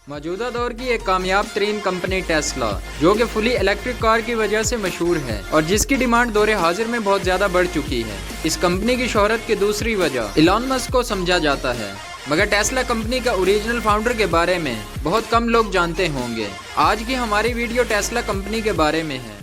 मौजूदा दौर की एक कामयाब तरीन कंपनी टेस्ला, जो कि फुली इलेक्ट्रिक कार की वजह से मशहूर है और जिसकी डिमांड दौरे हाजिर में बहुत ज्यादा बढ़ चुकी है। इस कंपनी की शोहरत की दूसरी वजह इलॉन मस्क को समझा जाता है, मगर टेस्ला कंपनी का ओरिजिनल फाउंडर के बारे में बहुत कम लोग जानते होंगे। आज की हमारी वीडियो टेस्ला कंपनी के बारे में है।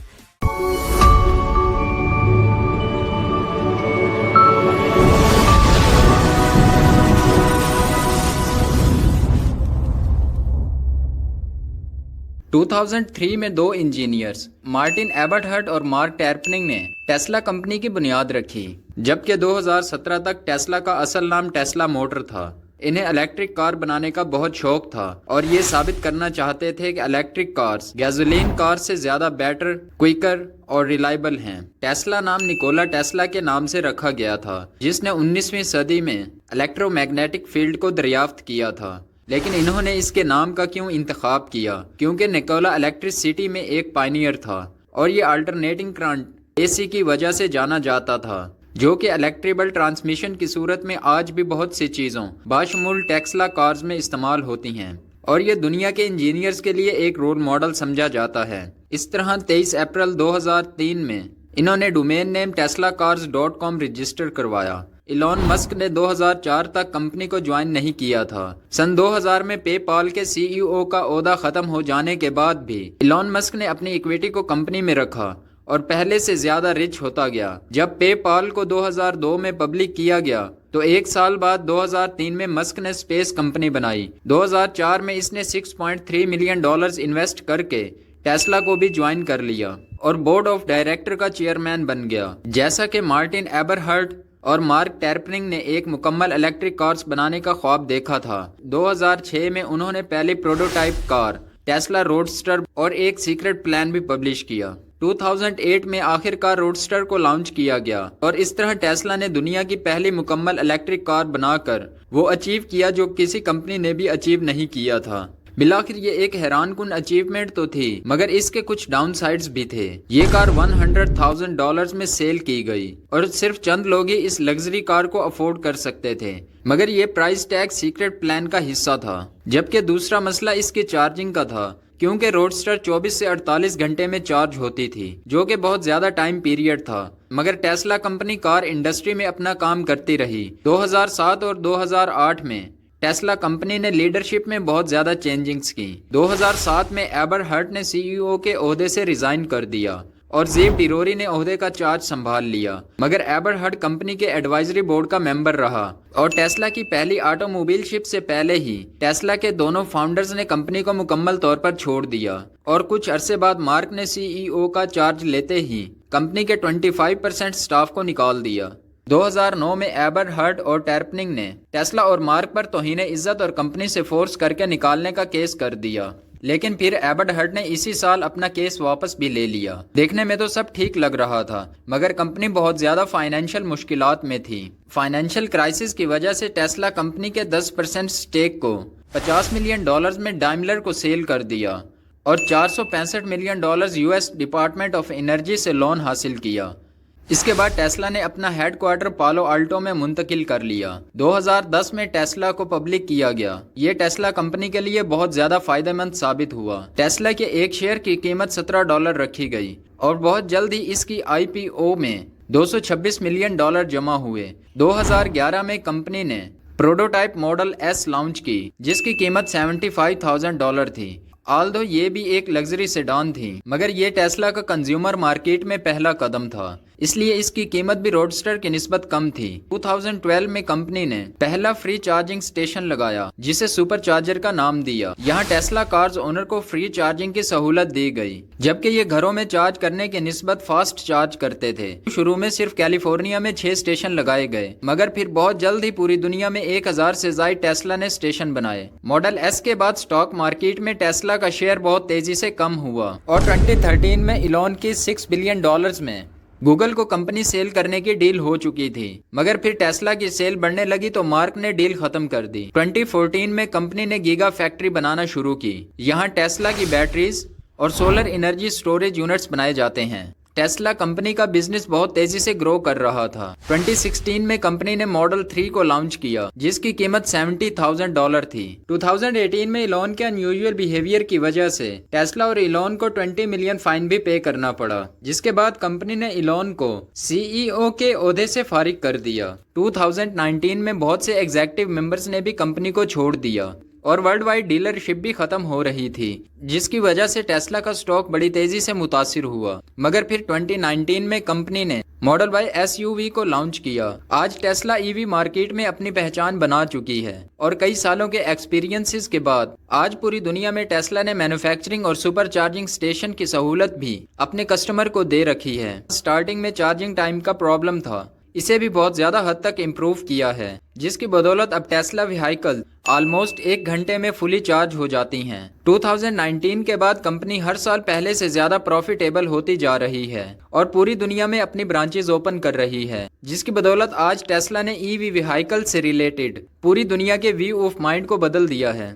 टू 2003 में दो इंजीनियर्स मार्टिन एबर्टहर्ट और मार्क टैर्पनिंग ने टेस्ला कंपनी की बुनियाद रखी, जबकि 2017 तक टेस्ला का असल नाम टेस्ला मोटर था। इन्हें इलेक्ट्रिक कार बनाने का बहुत शौक था और ये साबित करना चाहते थे कि इलेक्ट्रिक कार्स गैसोलीन कार से ज्यादा बेटर, क्विकर और रिलायबल हैं। टेस्ला नाम निकोला टेस्ला के नाम से रखा गया था, जिसने 19वीं सदी में इलेक्ट्रोमैग्नेटिक फील्ड को दरियाफ्त किया था। लेकिन इन्होंने इसके नाम का क्यों इंतखाब किया? क्योंकि निकोला इलेक्ट्रिसिटी में एक पायनियर था और ये अल्टरनेटिंग करंट एसी की वजह से जाना जाता था, जो कि इलेक्ट्रिबल ट्रांसमिशन की सूरत में आज भी बहुत सी चीज़ों बाशमूल टेस्ला कार्स में इस्तेमाल होती हैं और ये दुनिया के इंजीनियर्स के लिए एक रोल मॉडल समझा जाता है। इस तरह 23 अप्रैल 2003 में इन्होंने डोमेन नेम teslacars.com रजिस्टर करवाया। इलॉन मस्क ने 2004 तक कंपनी को ज्वाइन नहीं किया था। सन 2000 में पेपाल के सीईओ का ओहदा खत्म हो जाने के बाद भी इलॉन मस्क ने अपनी इक्विटी को कंपनी में रखा और पहले से ज्यादा रिच होता गया। जब पेपाल को 2002 में पब्लिक किया गया तो एक साल बाद 2003 में मस्क ने स्पेस कंपनी बनाई। 2004 में इसने $6.3 मिलियन इन्वेस्ट करके टेस्ला को भी ज्वाइन कर लिया और बोर्ड ऑफ डायरेक्टर का चेयरमैन बन गया। जैसा कि मार्टिन एबरहर्ट और मार्क टैर्पनिंग ने एक मुकम्मल इलेक्ट्रिक कार्स बनाने का ख्वाब देखा था। 2006 में उन्होंने पहली प्रोटोटाइप कार टेस्ला रोडस्टर और एक सीक्रेट प्लान भी पब्लिश किया। 2008 में आखिरकार रोडस्टर को लॉन्च किया गया और इस तरह टेस्ला ने दुनिया की पहली मुकम्मल इलेक्ट्रिक कार बनाकर वो अचीव किया जो किसी कंपनी ने भी अचीव नहीं किया था। बिलाखिर ये एक हैरानकुन अचीवमेंट तो थी, मगर इसके कुछ डाउन साइड्स भी थे। ये कार $100,000 में सेल की गई और सिर्फ चंद लोग ही इस लग्जरी कार को अफोर्ड कर सकते थे, मगर ये प्राइस टैग सीक्रेट प्लान का हिस्सा था। जबकि दूसरा मसला इसकी चार्जिंग का था, क्योंकि रोडस्टर 24 से 48 घंटे में चार्ज होती थी, जो कि बहुत ज्यादा टाइम पीरियड था। मगर टेस्ला कंपनी कार इंडस्ट्री में अपना काम करती रही। 2007 और 2008 में टेस्ला कंपनी ने लीडरशिप में बहुत ज्यादा चेंजिंग्स की। 2007 में एबरहर्ट ने सीईओ के ओहदे से रिजाइन कर दिया और जेब डिरोरी ने ओहदे का चार्ज संभाल लिया, मगर एबरहर्ट कंपनी के एडवाइजरी बोर्ड का मेंबर रहा और टेस्ला की पहली ऑटोमोबाइल शिप से पहले ही टेस्ला के दोनों फाउंडर्स ने कंपनी को मुकम्मल तौर पर छोड़ दिया और कुछ अरसे बाद मार्क ने सीईओ का चार्ज लेते ही कंपनी के 25% स्टाफ को निकाल दिया। 2009 में एबरहर्ट और टैर्पनिंग ने टेस्ला और मार्क पर तौहीन इज्जत और कंपनी से फोर्स करके निकालने का केस कर दिया, लेकिन फिर एबरहर्ट ने इसी साल अपना केस वापस भी ले लिया। देखने में तो सब ठीक लग रहा था, मगर कंपनी बहुत ज्यादा फाइनेंशियल मुश्किलात में थी। फाइनेंशियल क्राइसिस की वजह से टेस्ला कंपनी के 10% स्टेक को $50 मिलियन में डाइमलर को सेल कर दिया और $465 million US department of energy से लोन हासिल किया। इसके बाद टेस्ला ने अपना हेडक्वार्टर पालो अल्टो में मुंतकिल कर लिया। 2010 में टेस्ला को पब्लिक किया गया। ये टेस्ला कंपनी के लिए बहुत ज्यादा फायदेमंद साबित हुआ। टेस्ला के एक शेयर की कीमत $17 रखी गई और बहुत जल्द ही इसकी आईपीओ में $226 मिलियन जमा हुए। 2011 में कंपनी ने प्रोटोटाइप मॉडल एस लॉन्च की, जिसकी कीमत $75,000 थी। आल्दो ये भी एक लग्जरी सेडान थी, मगर ये टेस्ला का कंज्यूमर मार्केट में पहला कदम था, इसलिए इसकी कीमत भी रोडस्टर की निस्बत कम थी। 2012 में कंपनी ने पहला फ्री चार्जिंग स्टेशन लगाया, जिसे सुपर चार्जर का नाम दिया। यहाँ टेस्ला कार्स ओनर को फ्री चार्जिंग की सहूलत दी गई, जबकि ये घरों में चार्ज करने की निस्बत फास्ट चार्ज करते थे। शुरू में सिर्फ कैलिफोर्निया में 6 स्टेशन लगाए गए, मगर फिर बहुत जल्द ही पूरी दुनिया में 1000 से ज्यादा टेस्ला ने स्टेशन बनाए। मॉडल एस के बाद स्टॉक मार्केट में टेस्ला का शेयर बहुत तेजी से कम हुआ और 2013 में इलॉन की $6 बिलियन में गूगल को कंपनी सेल करने की डील हो चुकी थी, मगर फिर टेस्ला की सेल बढ़ने लगी तो मार्क ने डील खत्म कर दी। 2014 में कंपनी ने गीगा फैक्ट्री बनाना शुरू की। यहाँ टेस्ला की बैटरीज और सोलर एनर्जी स्टोरेज यूनिट्स बनाए जाते हैं टेस्ला कंपनी का बिजनेस बहुत तेजी से ग्रो कर रहा था। 2016 में कंपनी ने मॉडल 3 को लॉन्च किया जिसकी कीमत $70,000 थी। 2018 में इलॉन के अनयूजुअल बिहेवियर की वजह से टेस्ला और इलॉन को 20 मिलियन फाइन भी पे करना पड़ा, जिसके बाद कंपनी ने इलॉन को CEO के ओहदे से फारिग कर दिया। 2019 में बहुत से एग्जीक्यूटिव मेंबर्स ने भी कंपनी को छोड़ दिया और वर्ल्ड वाइड डीलरशिप भी खत्म हो रही थी, जिसकी वजह से टेस्ला का स्टॉक बड़ी तेजी से मुतासिर हुआ। मगर फिर 2019 में कंपनी ने मॉडल Y SUV को लॉन्च किया। आज टेस्ला EV मार्केट में अपनी पहचान बना चुकी है और कई सालों के एक्सपीरियंसेस के बाद आज पूरी दुनिया में टेस्ला ने मैन्युफैक्चरिंग और सुपर चार्जिंग स्टेशन की सहूलत भी अपने कस्टमर को दे रखी है। स्टार्टिंग में चार्जिंग टाइम का प्रॉब्लम था, इसे भी बहुत ज़्यादा हद तक इम्प्रूव किया है, जिसकी बदौलत अब टेस्ला व्हीकल ऑलमोस्ट 1 घंटे में फुली चार्ज हो जाती हैं। 2019 के बाद कंपनी हर साल पहले से ज़्यादा प्रॉफिटेबल होती जा रही है और पूरी दुनिया में अपनी ब्रांचेज ओपन कर रही है, जिसकी बदौलत आज टेस्ला ने EV व्हीकल से रिलेटेड पूरी दुनिया के व्यू ऑफ माइंड को बदल दिया है।